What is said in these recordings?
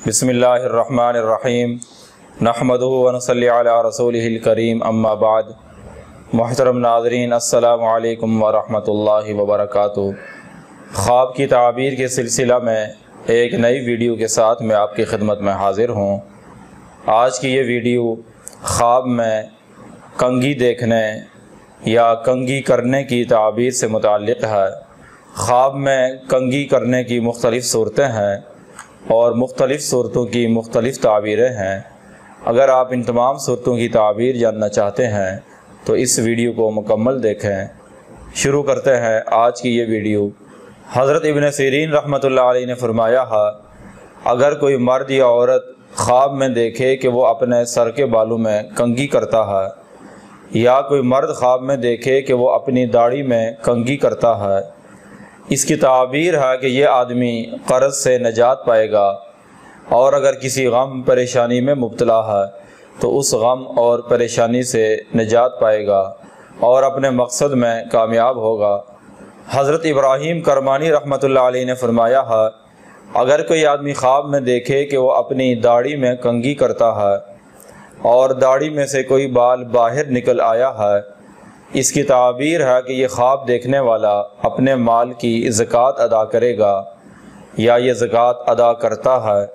بسم اللہ الرحمن الرحیم نحمدہ ونصلی علی رسولہ الکریم اما بعد۔ محترم ناظرین، السلام علیکم ورحمۃ اللہ وبرکاتہ۔ خواب کی تعبیر کے سلسلہ میں ایک نئی ویڈیو کے ساتھ میں آپ کی خدمت میں حاضر ہوں۔ آج کی یہ ویڈیو خواب میں کنگھی دیکھنے یا کنگھی کرنے کی تعبیر سے متعلق ہے۔ خواب میں کنگھی کرنے کی مختلف صورتیں ہیں اور مختلف صورتوں کی مختلف تعبیریں ہیں۔ اگر آپ ان تمام صورتوں کی تعبیر جاننا چاہتے ہیں تو اس ویڈیو کو مکمل دیکھیں۔ شروع کرتے ہیں آج کی یہ ویڈیو۔ حضرت ابن سیرین رحمۃ اللہ علیہ نے فرمایا ہے، اگر کوئی مرد یا عورت خواب میں دیکھے کہ وہ اپنے سر کے بالوں میں کنگھی کرتا ہے، یا کوئی مرد خواب میں دیکھے کہ وہ اپنی داڑھی میں کنگھی کرتا ہے، اس کی تعبیر ہے کہ یہ آدمی قرض سے نجات پائے گا، اور اگر کسی غم پریشانی میں مبتلا ہے تو اس غم اور پریشانی سے نجات پائے گا اور اپنے مقصد میں کامیاب ہوگا۔ حضرت ابراہیم کرمانی رحمۃ اللہ علیہ نے فرمایا ہے، اگر کوئی آدمی خواب میں دیکھے کہ وہ اپنی داڑھی میں کنگھی کرتا ہے اور داڑھی میں سے کوئی بال باہر نکل آیا ہے، اس کی تعبیر ہے کہ یہ خواب دیکھنے والا اپنے مال کی زکوٰۃ ادا کرے گا یا یہ زکوٰۃ ادا کرتا ہے۔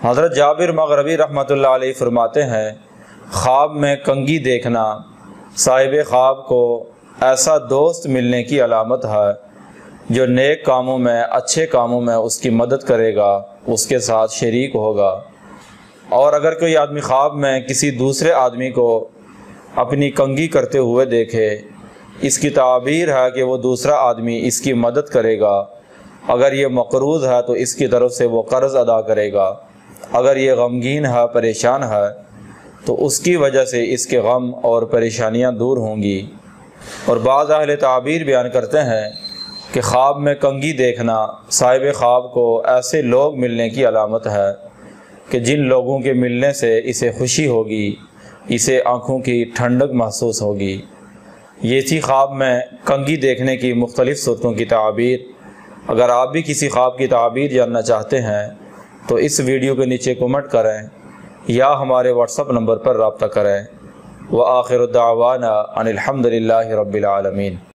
حضرت جابر مغربی رحمۃ اللہ علیہ فرماتے ہیں، خواب میں کنگھی دیکھنا صاحب خواب کو ایسا دوست ملنے کی علامت ہے جو نیک کاموں میں، اچھے کاموں میں اس کی مدد کرے گا، اس کے ساتھ شریک ہوگا۔ اور اگر کوئی آدمی خواب میں کسی دوسرے آدمی کو اپنی کنگھی کرتے ہوئے دیکھے، اس کی تعبیر ہے کہ وہ دوسرا آدمی اس کی مدد کرے گا۔ اگر یہ مقروض ہے تو اس کی طرف سے وہ قرض ادا کرے گا، اگر یہ غمگین ہے، پریشان ہے، تو اس کی وجہ سے اس کے غم اور پریشانیاں دور ہوں گی۔ اور بعض اہل تعبیر بیان کرتے ہیں کہ خواب میں کنگھی دیکھنا صاحب خواب کو ایسے لوگ ملنے کی علامت ہے کہ جن لوگوں کے ملنے سے اسے خوشی ہوگی، اسے آنکھوں کی ٹھنڈک محسوس ہوگی۔ یہ تھی خواب میں کنگھی دیکھنے کی مختلف صورتوں کی تعبیر۔ اگر آپ بھی کسی خواب کی تعبیر جاننا چاہتے ہیں تو اس ویڈیو کے نیچے کمنٹ کریں یا ہمارے واٹس ایپ نمبر پر رابطہ کریں۔ وآخر دعوانا ان الحمد للہ رب العالمین۔